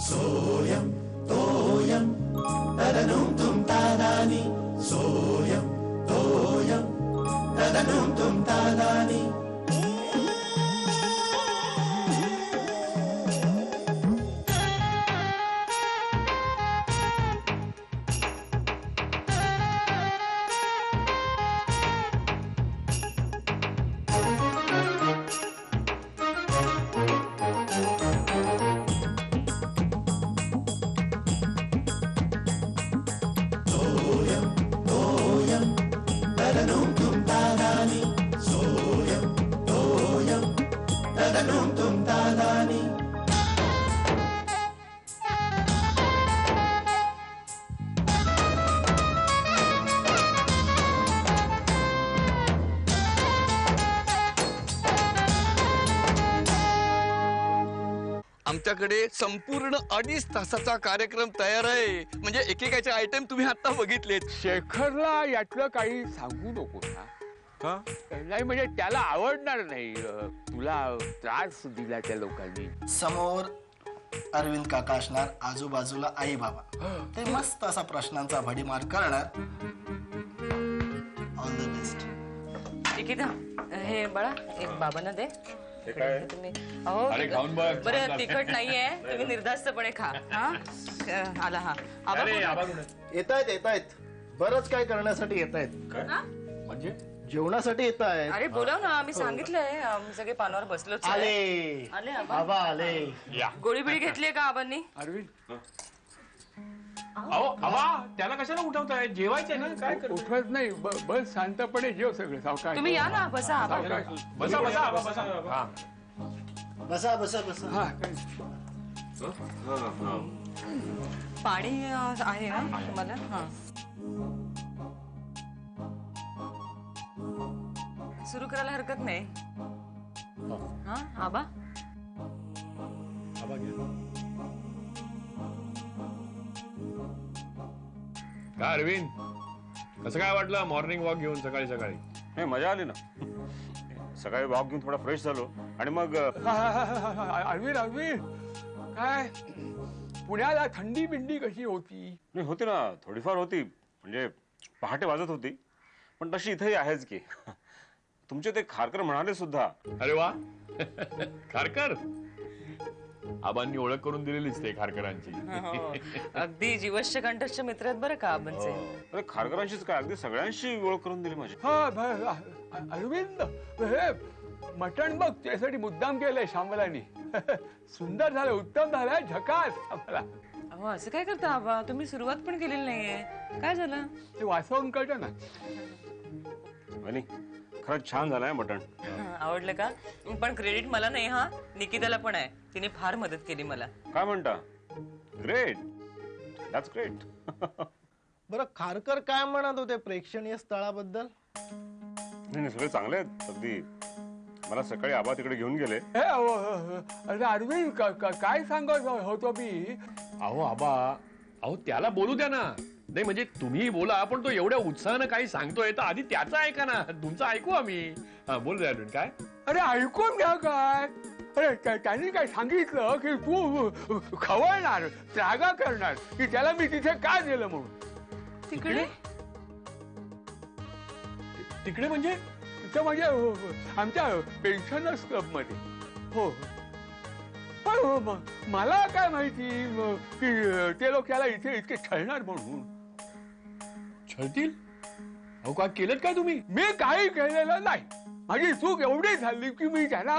सोयम तोयम तदनुम तुम तादानी सोयम तोयम तदनुम तुम तादानी आमच्याकडे संपूर्ण 2.5 तासाचा कार्यक्रम तयार आहे. म्हणजे एकेकाचे आयटम तुम्ही आता बघितलेत. शेखरला यातलं काही सांगू नको ना. का? नाही म्हणजे त्याला आवडणार नाही. तुला त्रास दिला त्या लोकांनी. समोर अरविंद काका असणार, आजूबाजूला आई बाबा. ते मस्त असा प्रश्नांचा भडीमार करणार. All the best. निकिता, हे बाळा एक बाबांना दे. तुम्ही अहो बरं तिखट नाहीये, तुम्ही निर्धास्तपणे खा. हा आला. हा येतायत बरंच काय करण्यासाठी येतायत. म्हणजे जेवणासाठी येतायत. अरे बोलाव ना, मी सांगितलंय सगळे पानावर बसलो. आले बाबा आले. गोळी बिळी घेतलीये का आबांनी? अरविंद त्याला कशाला उठवताय? जेवायचंय ना. काय उठवत नाही. बस शांतपणे जेव सगळे. सावकाश तुम्ही या ना, बसा आबा. बसा बसा बसा. बसा बसा बसा. हा पाणी आहे ना तुम्हाला? हा सुरू करायला हरकत नाही. हा आबा काय अरविंद, कसं काय वाटलं मॉर्निंग वॉक घेऊन सकाळी सकाळी? नाही, मजा आली ना. सकाळी वॉक घेऊन थोडा फ्रेश झालो आणि मग अरविंद काय पुण्याला थंडी बिंडी कशी होती? नाही होती ना, थोडीफार होती. म्हणजे पहाटे वाजत होती, पण तशी इथेही आहेच की. तुमचे ते खारकर म्हणाले सुद्धा. अरे वा. खारकर आबांनी ओळख करून दिलेलीच ते खारकरांची. अगदी जीवश्य कंठस्थ मित्र आहेत बरं का आबांचे. अरे खारकरांशीच काय, अगदी सगळ्यांशी ओळख करून दिली माझी. अरविंद हे मटण बघ त्यासाठी मुद्दाम केलंय श्यामलानी. सुंदर झालं, उत्तम झालंय, झकास. आम्हाला अहो असं काय करता आबा, तुम्ही सुरुवात पण केलेली नाहीये. काय झालं? ते वाचवून कळतं ना. आणि खरंच छान झालंय मटण. आवडलं का? पण क्रेडिट मला नाही हा, निकिताला पण आहे. तिने फार मदत केली मला. काय म्हणता? Great, that's great. बरं खारकर काय म्हणत होते प्रेक्षणीय स्थळाबद्दल? नाही सगळे चांगले आहेत अगदी. मला सकाळी आबा तिकडे घेऊन गेले. अरे अरविंद काय सांगत होतो मी? अहो आबा, अहो त्याला बोलू द्या ना. नाही म्हणजे तुम्ही बोला, पण तो एवढ्या उत्साहानं काही सांगतोय तर आधी त्याचं ऐका ना. तुमचं ऐकू आम्ही. हा बोल रे अरविंद. काय? अरे ऐकून घ्या काय. अरे त्यांनी काय सांगितलं की तू खवळणार, त्रागा करणार, की त्याला मी तिथे का दिलं म्हणून. तिकडे तिकडे म्हणजे? तिथं म्हणजे आमच्या पेन्शनर्स क्लब मध्ये. हो पण मला काय माहिती की ते लोक त्याला इथे इतके छळणार म्हणून. छळतील? अहो काय केलं काय तुम्ही? मी काही केलेलं नाही. माझी चूक एवढी झाली की मी त्याला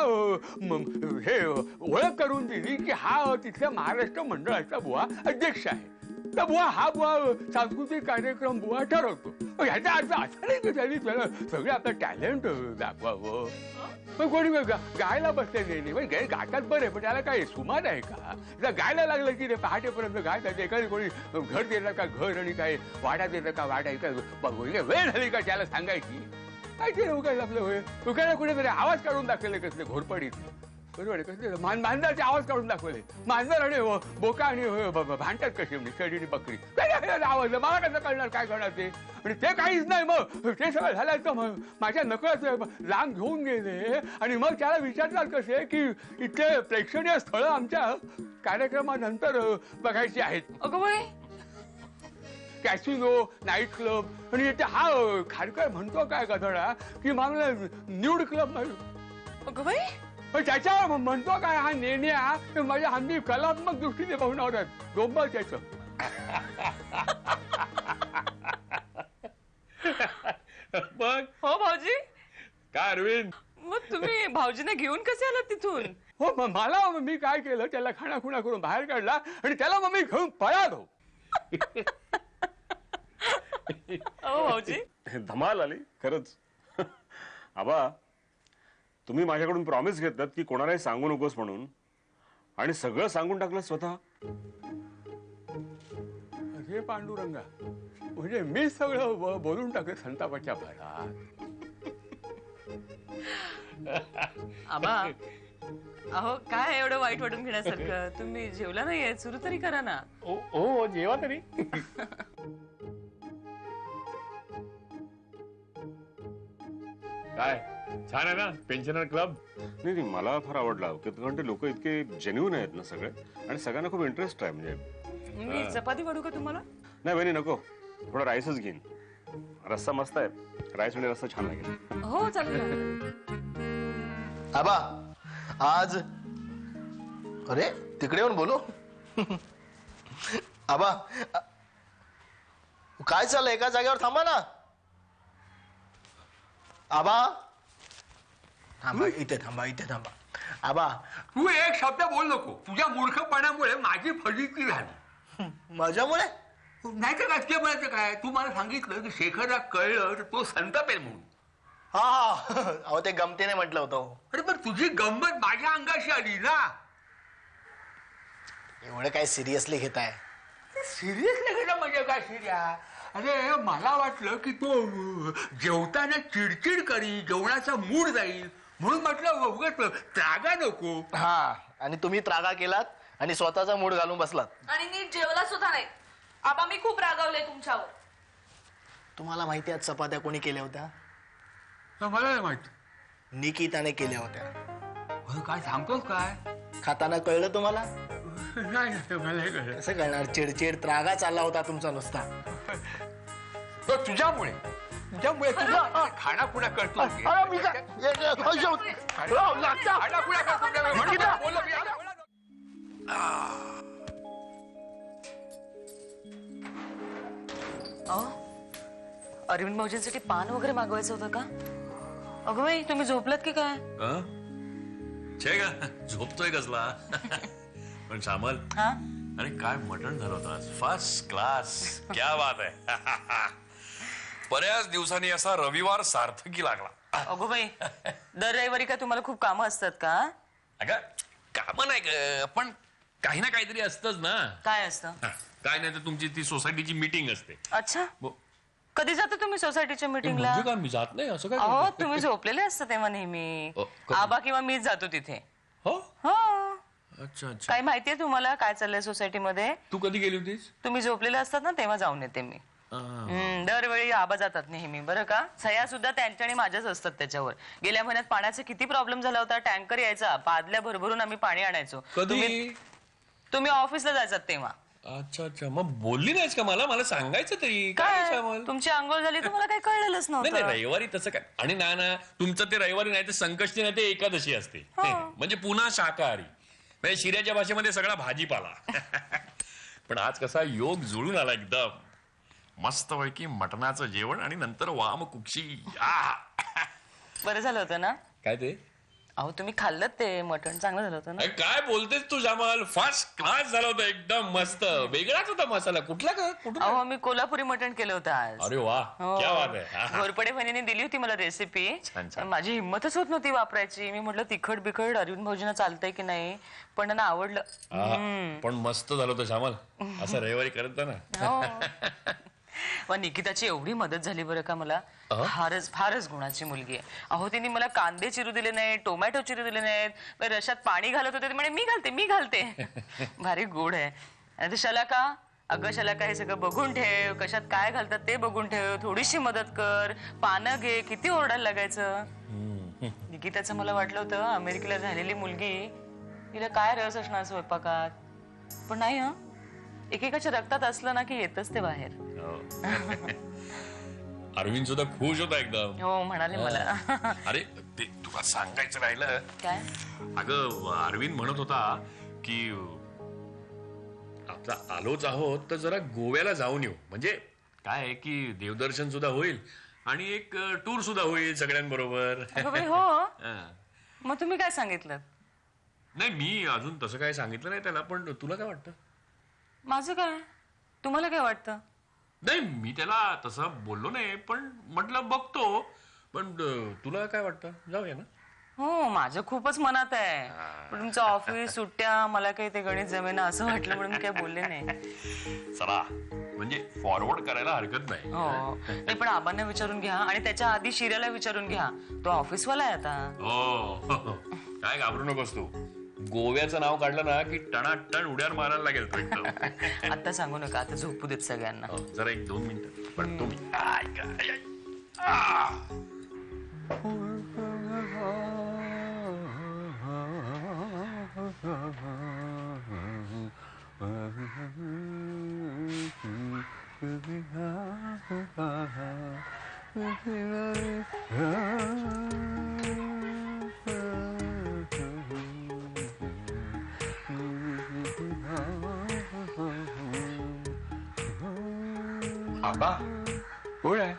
हे ओळख करून दिली की हा तिथल्या महाराष्ट्र मंडळाचा बुवा अध्यक्ष आहे. तर बुवा हा बुवा सांस्कृतिक कार्यक्रम बुवा ठरवतो. ह्याचा अर्थ असा नाही की त्यांनी त्याला सगळं आपलं टॅलेंट दाखवावं. पण कोणी गायला बसले नाही. गातात बरे, पण त्याला काय सुमार आहे का? जर गायला लागलं की ते पहाटेपर्यंत गायतात. एखादी कोणी घर देतं का घर, आणि काय वाडा देतं का वाडा, वेळ झाली का त्याला सांगायची. काय ते उगाच आपलं होय उगायला कुठेतरी आवाज काढून दाखवले कसले घोरपडीत. बरोबर आहे. कसं मांजराचे आवाज काढून दाखवले. मांजर आणि बोका आणि भांडतात कसे म्हणजे शेळी आणि बकरी. काय आवाज मला कसं कळणार काय करणार ते. आणि ते काहीच नाही. मग ते सगळं झालं तर मग माझ्या नकळत लांब घेऊन गेले आणि मग त्याला विचारतात कसे की इथे प्रेक्षणीय स्थळं आमच्या कार्यक्रमानंतर बघायची आहेत. अगं बाई, कॅसिनो, नाईट क्लब. आणि इथे हा खारकर म्हणतो काय गधडा की मला न्यूड क्लब. अगं बाई, त्याच्या म्हणतो काय हा नेण्या माझ्या हल्ली कलात्मक दृष्टीने बघणार आहेत डोंबर त्याचं. मग हो भाऊजी. काय अरविंद, मग तुम्ही भाऊजीने घेऊन कसे आलात तिथून? हो मला मी काय केलं त्याला खाणाखुणा करून बाहेर काढला आणि त्याला मग मी घेऊन पळालो. हो भाऊजी. धमाल आली खरंच. आबा, तुम्ही माझ्याकडून प्रॉमिस घेतलात की कोणालाही सांगू नकोस म्हणून, आणि सगळं सांगून टाकलं स्वतः. अरे पांडुरंगा, म्हणजे मी सगळं बोलून टाकलं संतापाच्या भरात. आबा, अहो काय एवढं वाईट वाटून घेण्यासारखं. तुम्ही जेवला नाहीये, सुरू तरी करा ना. हो जेवा तरी. काय छान आहे ना पेन्शनर क्लब. नाही मला फार आवडला. कारण ते लोक इतके जेन्युइन आहेत ना सगळे, आणि सगळ्यांना खूप इंटरेस्ट आहे. म्हणजे मी चपाती वाढू का तुम्हाला? नाही बहिणी नको, थोडा राईसच घेईन. रस्सा मस्त आहे. राईस आणि रस्सा छान लागेल. हो चालेल. आबा आज अरे तिकडे येऊन बोलू. आबा काय चाललंय? एका जागेवर थांबा ना. आबा थांबा, इथे थांबा, इथे थांबा. आबा तू एक शब्द बोल नको. तुझ्या मूर्खपणामुळे माझी फजिती झाली. माझ्यामुळे? नाही तर राजकीय म्हणायचं काय. तू मला सांगितलं की शेखरला कळलं तर तो संतापेल म्हणून. हा अहो ते गमतीने म्हटलं होतं. अरे पण तुझी गंमत माझ्या अंगाशी आली ना. एवढं काय सिरियसली घेताय? सिरियसली घेणं म्हणजे काय सिरियस? अरे मला वाटलं की तो जेवताना चिडचिड करी, जेवणाचा मूड जाईल म्हणून म्हटलं उगाच त्रागा नको. हा, आणि तुम्ही त्रागा केलात आणि स्वतःचा मूड घालून बसलात. आणि नीट जेवला सुद्धा नाही. आबा मी खूप रागावले तुमच्यावर. तुम्हाला माहिती आहे चपात्या कोणी केल्या होत्या? मला नाही माहिती. निकिताने केल्या होत्या. काय सांगतोस काय? खाताना कळलं तुम्हाला? नाही मला नाही कळलं. कसं कळणार? चिडचिड त्रागा चालला होता तुमचा नुसता. तुझ्यामुळे तुझा खाणापुणा करतो. अरविंद भाऊजींसाठी पान वगैरे मागवायचं होतं का? अगं बाई, तुम्ही झोपलात की काय? छे का झोपतोय कसला. पण श्यामल, हा, अरे काय मटण झालं होतं आज. First class. क्या बात आहे. बऱ्याच दिवसांनी असा रविवार सार्थकी लागला. अगो बाई, दर रविवारी काय तुम्हाला खूप कामं असतात का? अगं काम नाही ग, पण काही ना काहीतरी असतंच ना. काय असतं? काय नाही तर तुमची ती सोसायटीची मीटिंग असते. अच्छा, कधी जाता तुम्ही सोसायटीच्या मीटिंगला? म्हणजे काय मी जात नाही असं काय? अहो तुम्ही झोपलेले असता तेव्हा नेहमी. आबा किंवा मीच जातो तिथे. हो, हो. अच्छा अच्छा. काय माहितीये तुम्हाला काय चाललंय सोसायटीमध्ये? तू कधी गेली होतीस? तुम्ही झोपलेले असतात ना तेव्हा जाऊन येते मी. दरवेळी आबा जातात नेहमी बरं का. सह्या सुद्धा त्यांच्या आणि माझ्याच असतात त्याच्यावर. गेल्या महिन्यात पाण्याचा किती प्रॉब्लेम झाला होता. टँकर यायचा, पादल्या भरभरून आम्ही पाणी आणायचो. कधी? तुम्ही ऑफिसला जायचात तेव्हा. अच्छा अच्छा. मग बोलली नाहीस का मला? मला सांगायचं तरी. काय तुमची आंघोळ झाली तुम्हाला काही कळलेलंच नाही नव्हतं. रविवारी तसं काय. आणि ना तुमचं ते रविवारी नाही तर संकष्टी नाही ते एकादशी असते. म्हणजे पुन्हा शाकाहारी, म्हणजे शिऱ्याच्या भाषेमध्ये सगळा भाजीपाला. पण आज कसा योग जुळून आला एकदम. मस्त पैकी मटणाचं जेवण आणि नंतर वाम कुक्षी. बरं झालं होतं ना? काय ते? अहो तुम्ही खाल्लं ते मटण, चांगलं झालं होतं ना? काय बोलतेस तू जमाल. फर्स्ट क्लास झालं होतं एकदम मस्त. वेगळाच होता मसाला. कुठला का? अहो मी कोल्हापुरी मटण केलं होतं आज. अरे वा, क्या बात आहे. घोरपडे बहिणीने दिली होती मला रेसिपी. माझी हिंमतच होत नव्हती वापरायची. मी म्हटलं तिखट बिखट अरविंद भाऊजींना चालतंय की नाही, पण त्यांना आवडलं. पण मस्त झालं होतं श्यामल. असं रविवारी करत जा ना. पण निकिताची एवढी मदत झाली बरं का मला. फारच गुणाची मुलगी आहे. अहो तिने मला कांदे चिरू दिले नाहीत, टोमॅटो चिरू दिले नाहीत, रशात पाणी घालत होते म्हणे मी घालते. भारी गोड आहे. आणि ते शलाका, अगं शलाका हे सगळं बघून ठेव, कशात काय घालतात ते बघून ठेव, थोडीशी मदत कर, पानं घे, किती ओरडायला लागायचं. निकिताचं मला वाटलं होतं अमेरिकेला झालेली मुलगी तिला काय रस असणार स्वयंपाकात, पण नाही. एकेकाच्या रक्तात असलं ना की येतच ते बाहेर. अरविंद सुद्धा खुश होता एकदम. हो म्हणाले मला. अरे ते तुला सांगायचं राहिलं. काय? अगं अरविंद म्हणत होता की आता आलोच आहोत तर जरा गोव्याला जाऊन येऊ. म्हणजे काय आहे की देवदर्शन सुद्धा होईल आणि एक टूर सुद्धा होईल सगळ्यांबरोबर. हो. मग तुम्ही काय सांगितलं? नाही मी अजून तसं काय सांगितलं नाही त्याला. पण तुला काय वाटतं? माझं काय, तुम्हाला काय वाटतं? नाही मी त्याला तसं बोललो नाही, पण म्हटलं बघतो. पण तुला काय वाटतं? जाऊया ना? हो माझं खूपच मनात आहे. पण तुमचं ऑफिस सुट्ट्या, मला काही ते गणित जमेना असं वाटलं म्हणून मी काही बोलले नाही. चला म्हणजे फॉरवर्ड करायला हरकत नाही. हो नाही पण आबांना विचारून घ्या आणि त्याच्या आधी शिर्याला विचारून घ्या. तो ऑफिसवाला आहे आता. हो काय घाबरू नकोस तू. गोव्याचं नाव काढलं ना की टणाटण उड्यार मारायला लागेल तो एकदम. आता सांगू नका, आता झोपू देत सगळ्यांना. जरा 1-2 मिनिटं. पण तुम्ही आबा कोण आहे?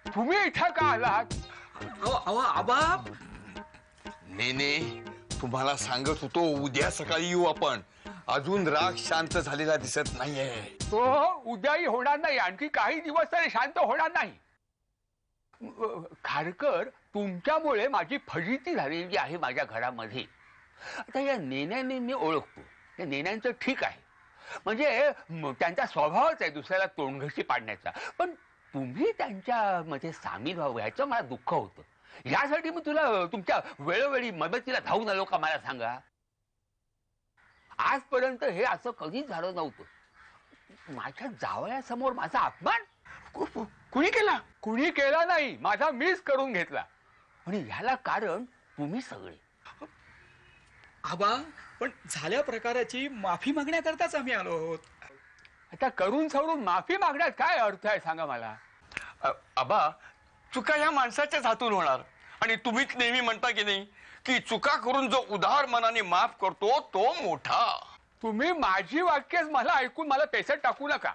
तुम्ही इथं का आलात? आबा नेने तुम्हाला सांगत होतो उद्या सकाळी येऊ आपण. अजून राग शांत झालेला दिसत नाहीये. तो उद्याही होणार नाही, आणखी काही दिवस तरी शांत होणार नाही. खारकर तुमच्यामुळे माझी फजिती झालेली आहे माझ्या घरामध्ये. आता या नेण्याने मी ओळखतो. त्या नेण्यांचं ठीक आहे, म्हणजे त्यांचा स्वभावच आहे दुसऱ्याला तोंडघशी पाडण्याचा. पण तुम्ही त्यांच्यामध्ये सामील व्हावं ह्याचं मला दुःख होतं. यासाठी मी तुमच्या वेळोवेळी मदतीला धावून आलो का मला सांगा? आजपर्यंत हे असं कधीच झालं नव्हतं. माझ्या जावयासमोर माझा अपमान कुणी केला? कुणी केला नाही, माझा मीच करून घेतला. आणि ह्याला कारण तुम्ही सगळे. आबा पण झाल्या प्रकाराची माफी मागण्याकरताच आम्ही आलो आहोत. आता करून सवरून माफी मागण्यात काय अर्थ आहे सांगा मला? आबा चुका ह्या माणसाच्याच हातून होणार. आणि तुम्हीच नेहमी म्हणता की नाही की चुका करून जो उदार मनाने माफ करतो तो मोठा. तुम्ही माझी वाक्यच मला ऐकून मला पेसत टाकू नका.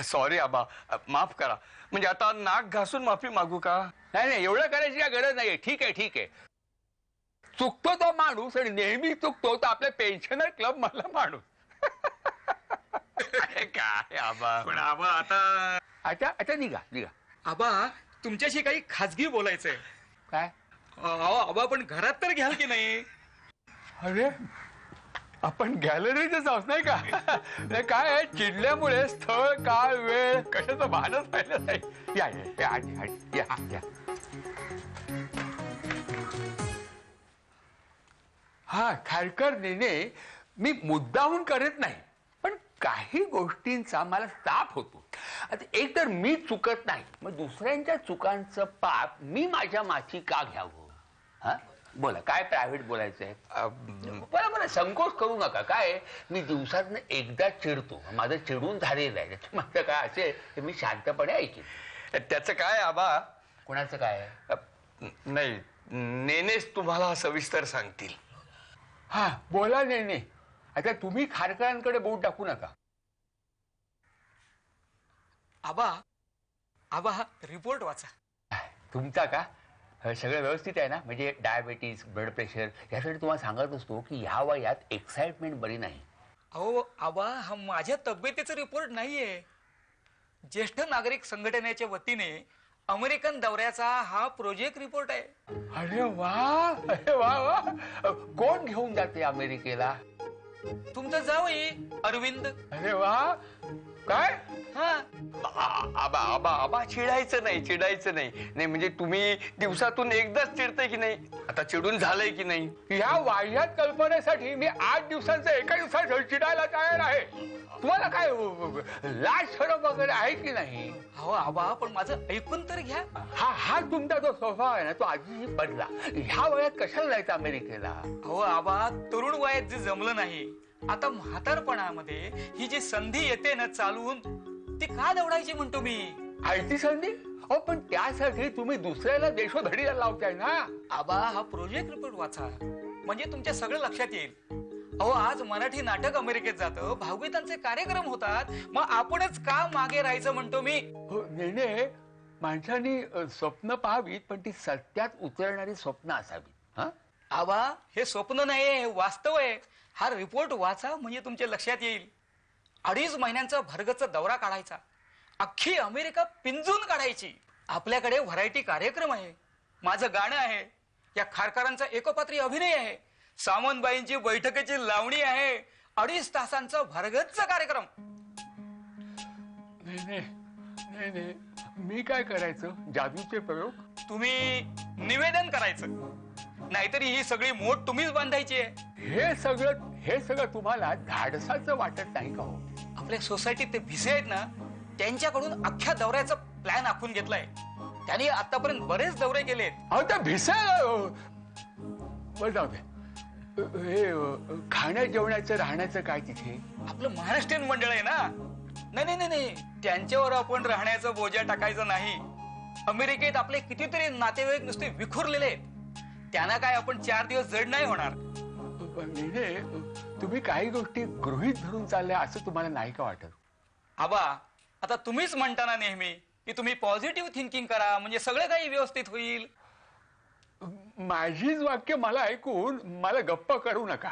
सॉरी आबा, माफ करा. म्हणजे आता नाक घासून माफी मागू का? नाही एवढं करायची काय गरज नाहीये. ठीक आहे. चुकतो तो माणूस आणि नेहमी चुकतो तो आपल्या पेन्शनर क्लब मधला माणूस. काय आबा? पण आबा आता आता निघा. आबा तुमच्याशी काही खाजगी बोलायचंय. काय? आबा पण घरात तर घ्याल की नाही? अरे आपण गॅलरीतच जाऊ नाही का? नाही काय आहे, चिडल्यामुळे स्थळ काळ वेळ कशाचं भानच राहिलं नाही. या. हा खारकर नेने, मी मुद्दाहून करत नाही, पण काही गोष्टींचा मला ताप होतो. आता एक तर मी चुकत नाही, मग दुसऱ्यांच्या चुकांचं पाप मी माझ्या माथी का घ्यावं? हा बोला, काय प्रायव्हेट बोलायचंय? बरं संकोच करू नका. काय मी दिवसातनं एकदा चिडतो, माझं चिडून झालेलं आहे. माझं काय असेल मी शांतपणे ऐकेन. त्याचं काय आबा? कोणाचं काय? नाही नेनेच तुम्हाला सविस्तर सांगतील. हा बोला नेने. आता तुम्ही खारकरांकडे बोट टाकू नका. आबा हा रिपोर्ट वाचा. तुमचा का? सगळं व्यवस्थित आहे ना? म्हणजे डायबेटीस, ब्लड प्रेशर यासाठी तुम्हाला सांगत असतो की ह्या वयात एक्साइटमेंट बरी नाही. अहो आबा हा माझ्या तब्येतीचा रिपोर्ट नाहीये. ज्येष्ठ नागरिक संघटनेच्या वतीने अमेरिकन दौऱ्याचा हा प्रोजेक्ट रिपोर्ट आहे. अरे वा. कोण घेऊन जाते अमेरिकेला? तुमचं जावई अरविंद. अरे वा, काय? हा, आबा आबा आबा चिडायचं नाही म्हणजे तुम्ही दिवसातून एकदाच चिडताय की नाही? आता चिडून झालंय की नाही? ह्या वाह्यात कल्पनेसाठी मी 8 दिवसांचं एका दिवसात चिडायला तयार आहे. तुम्हाला काय लाज शरम वगैरे आहे की नाही? हो आबा, पण माझं ऐकून तर घ्या. हा तुमचा जो स्वभाव आहे ना, तो आधीही बदला. ह्या वयात कशाला जायचं अमेरिकेला? हो आबा, तरुण वयात जे जमलं नाही, आता म्हातारपणामध्ये ही जी संधी येते ना चालून, ती का दवडायची म्हणतो मी. आयती संधी? अहो, पण त्यासाठी तुम्ही दुसऱ्याला देशोधडीला लावताय ना. आबा, हा प्रोजेक्ट रिपोर्ट वाचा, म्हणजे तुमच्या सगळं लक्षात येईल. अहो, आज मराठी नाटक अमेरिकेत जातं, भावगीतांचे कार्यक्रम होतात, मग आपणच का मागे राहायचं म्हणतो मी. हो, नेने माणसांनी स्वप्न पाहावीत, पण ती सत्यात उतरणारी स्वप्न असावीत. हा आबा, हे स्वप्न नाही, हे वास्तव आहे. हा रिपोर्ट वाचा, म्हणजे तुमच्या लक्षात येईल. 2.5 महिन्यांचा भरगच्च दौरा काढायचा, अख्खी अमेरिका पिंजून काढायची. आपल्याकडे व्हरायटी कार्यक्रम आहे, माझं गाणं आहे, या खारकरांचा एकपात्री अभिनय आहे, सामंतबाईंची बैठकीची लावणी आहे, 2.5 तासांचा भरगच्च कार्यक्रम. नाही, मी काय करायचं? जादूचे प्रयोग? तुम्ही निवेदन करायचं, नाहीतरी ही सगळी मोठ तुम्हीच बांधायची आहे. हे सगळं तुम्हाला धाडसाचं वाटत नाही का हो? आपल्या सोसायटीत ते भिसे आहेत ना, त्यांच्याकडून अख्ख्या दौऱ्याचा प्लॅन आखून घेतलाय. त्यांनी आतापर्यंत बरेच दौरे केलेत. अहो, त्या भिसायला जाऊ दे. हे खाण्या जेवणाचं राहण्याचं काय तिथे? आपलं महाराष्ट्रीयन मंडळ आहे ना. नाही, त्यांच्यावर आपण राहण्याचा बोजा टाकायचा नाही. अमेरिकेत आपले कितीतरी नातेवाईक नुसते विखुरलेले आहेत, त्यांना काय आपण 4 दिवस जड नाही होणार. तुम्ही काही गोष्टी गृहीत धरून चालल्या असं तुम्हाला नाही का वाटत? आबा, आता तुम्हीच म्हणता ना नेहमी की तुम्ही पॉझिटिव्ह थिंकिंग करा, म्हणजे सगळं काही व्यवस्थित होईल. माझीच वाक्य मला ऐकून मला गप्प करू नका.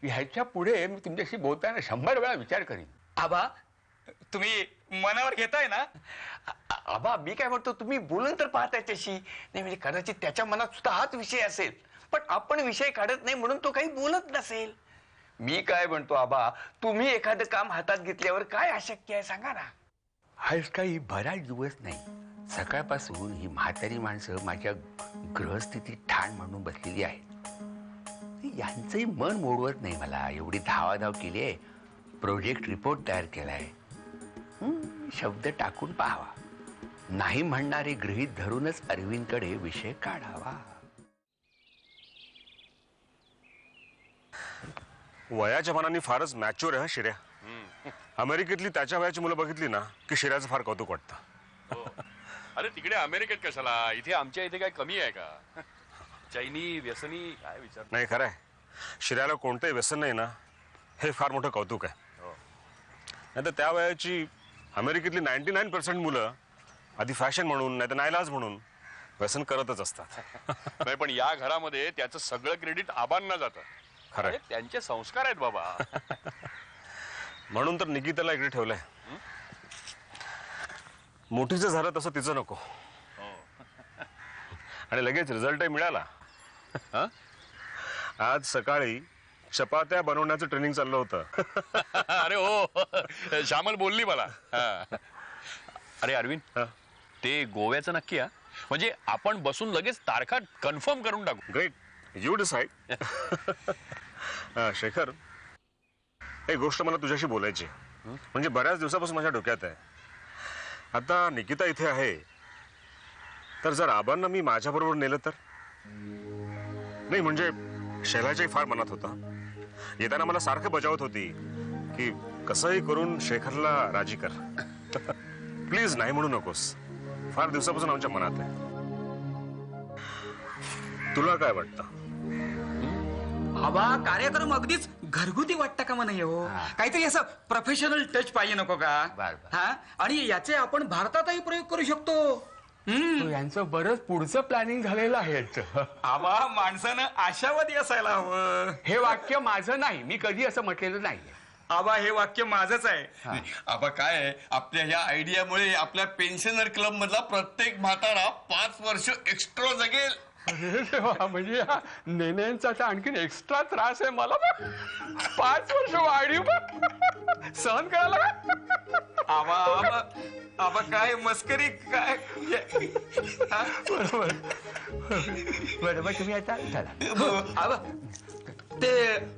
ह्याच्या पुढे मी तुमच्याशी बोलताना 100 वेळा विचार करीन. आबा, तुम्ही मनावर घेताय ना? आबा, मी काय म्हणतो, तुम्ही बोलून तर पाहा त्याच्याशी. नाही म्हणजे कदाचित त्याच्या मनात सुद्धा हाच विषय असेल, पण आपण विषय काढत नाही म्हणून तो काही बोलत नसेल. मी काय म्हणतो आबा, तुम्ही एखादं काम हातात घेतल्यावर काय अशक्य आहे सांगा ना. आज काही बराच दिवस नाही, सकाळपासून ही म्हातारी माणसं माझ्या ग्रहस्थितीत ठाण म्हणून बसलेली आहेत. यांचंही मन मोडवत नाही मला. एवढी धावाधाव केली आहे, प्रोजेक्ट रिपोर्ट तयार केलाय. शब्द टाकून पाहावा, नाही म्हणणारे गृहीत धरूनच अरविंदकडे विषय काढावा. वयाच्या मनाने फारच मॅच्युअर आहे हा शिर्या. अमेरिकेतली त्याच्या वयाची मुलं बघितली ना की शिर्याचं फार कौतुक वाटतं. अरे तिकडे अमेरिकेत कशाला, इथे आमच्या इथे काय कमी आहे का? चैनी व्यसनी काय विचार नाही, खरं आहे, शिर्याला कोणतंही व्यसन नाही ना, हे फार मोठं कौतुक आहे. नाही तर त्या वयाची अमेरिकेतली 99% मुलं आधी फॅशन म्हणून नाही तर नाईलाज म्हणून व्यसन करतच असतात. नाही, पण या घरामध्ये त्याचं सगळं क्रेडिट आबांना जातं. खरं आहे. त्यांचे संस्कार आहेत बाबा. म्हणून तर निकिताला इकडे ठेवलंय. मोठीचं झालं तसं तिचं नको. आणि लगेच रिझल्टही मिळाला. आज सकाळी चपात्या बनवण्याचं ट्रेनिंग चाललं होतं. अरे हो, श्यामल बोलली मला. अरे अरविंद, ते गोव्याचं नक्की हा? म्हणजे आपण बसून लगेच तारखा कन्फर्म करून टाकू. Great, you decide. शेखर, एक गोष्ट मला तुझ्याशी बोलायची, म्हणजे बऱ्याच दिवसापासून माझ्या डोक्यात आहे. आता निकिता इथे आहे, तर जर आबांना मी माझ्याबरोबर नेलं तर? नाही म्हणजे शैलाच्याही फार मनात होता. येताना मला सारखं बजावत होती की कसंही करून शेखरला राजी कर. प्लीज नाही म्हणू नकोस, फार दिवसापासून आमच्या मनात आहे. तुला काय वाटतं? आबा, कार्यक्रम अगदीच घरगुती वाटतं का म्हणे हो? काहीतरी असं प्रोफेशनल टच पाहिजे नको का? हा, आणि याचे आपण भारतातही प्रयोग करू शकतो. यांचं बरंच पुढचं प्लॅनिंग झालेलं आहे यांचं. आबा, माणसानं आशावादी असायला हवं. हे वाक्य माझं नाही, मी कधी असं म्हटलेलं नाही. आबा, हे वाक्य माझंच आहे. आबा, काय आहे, आपल्या ह्या आयडियामुळे आपल्या पेन्शनर क्लब मधला प्रत्येक म्हातारा 5 वर्ष एक्स्ट्रा जगेल. अरे देवा, म्हणजे या नेण्यांचा तर आणखीन एक्स्ट्रा त्रास आहे मला बघ. 5 वर्ष वाढीव बघ. सहन करायला का? आबा आबा आबा काय मस्करी काय बरोबर बरोबर. तुम्ही आता चला. आबा, ते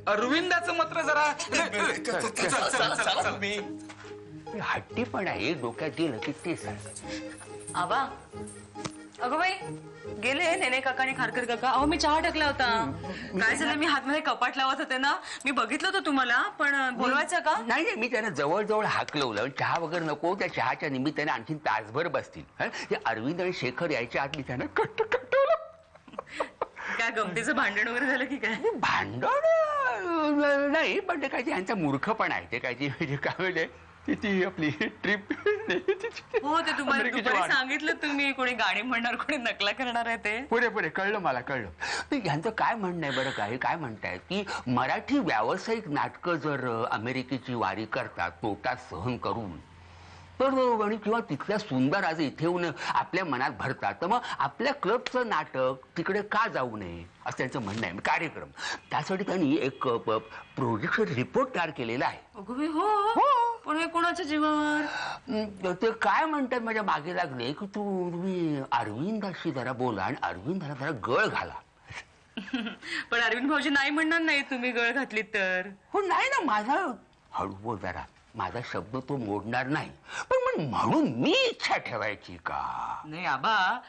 अरविंदाचं मात्र जरा हट्टीपणा आहे डोक्यात गेलं की ते सांग. आबा, अगं बाई गेले नेने काका आणि खारकर काका. अहो मी चहा टाकला होता. काय झालं, मी हातमध्ये कपाट लावत होते ना, मी बघितलं होतं तुम्हाला, पण बोलवायचं का? नाही नाही, मी त्यांना जवळजवळ हाकलवलं. चहा वगैरे नको, त्या चहाच्या निमित्ताने आणखी तासभर बसतील. ते अरविंद आणि शेखर यायच्या आत मी त्यांना कटवलं. काय गमतीचं भांडण वगैरे झालं की काय? भांडण नाही, पण ते काय ते यांचा मूर्खपणा आहे. ते काय म्हणजे काय म्हणजे ती आपली ट्रिप. हो, ते तुम्हाला दुपारी सांगितलं तुम्ही, कोणी गाणी म्हणणार कोणी नकला करणार आहे ते. पुढे पुढे कळलं मला, कळलं. तर यांचं काय म्हणणं आहे बरं काय काय म्हणतायत की मराठी व्यावसायिक नाटकं जर अमेरिकेची वारी करतात तोटा सहन करून, तर आणि किंवा तिथल्या सुंदर आज इथे येऊन आपल्या मनात भरतात, तर मग आपल्या क्लबचं नाटक तिकडे का जाऊ नये असं त्यांचं म्हणणं आहे. कार्यक्रम त्यासाठी त्यांनी एक प्रोजेक्ट रिपोर्ट तयार केलेला आहे. हो, पण हे कोणाच्या जीवावर? ते काय म्हणतात माझ्या मागे लागले की तुम्ही अरविंदाशी जरा बोला आणि अरविंदाला जरा गळ घाला. पण अरविंद भाऊजी नाही म्हणणार नाही तुम्ही गळ घातलीत तर. हो नाही ना, माझा हळू बोल जरा, माझा शब्द तो मोडणार नाही, पण म्हणून मी इच्छा ठेवायची का? नाही आबा,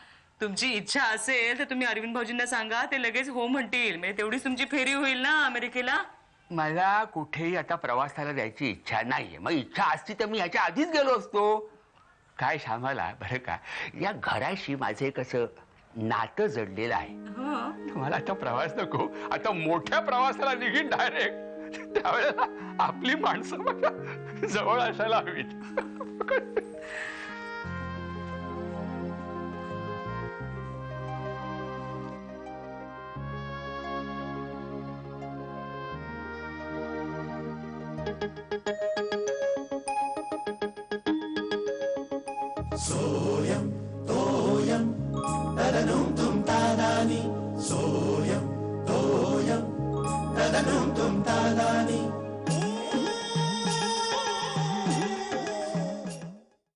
तुमची इच्छा असेल तर तुम्ही अरविंद भाऊजींना सांगा, ते लगेच हो म्हणतील. म्हणजे तेवढीच तुमची फेरी होईल ना अमेरिकेला. मला कुठेही आता प्रवासाला जायची इच्छा नाहीये. मग इच्छा असती तर मी ह्याच्या आधीच गेलो असतो. काय श्यामाला बरं का, या घराशी माझं एक असं नातं जडलेलं आहे. मला आता प्रवास नको, आता मोठ्या प्रवासाला निघीन डायरेक्ट. त्यावेळेला आपली माणसं माझ्या जवळ असायला हवीत. सोयम तोयम तदनुम तुम तादानी सोयम तोयम तदनुम तुम तादा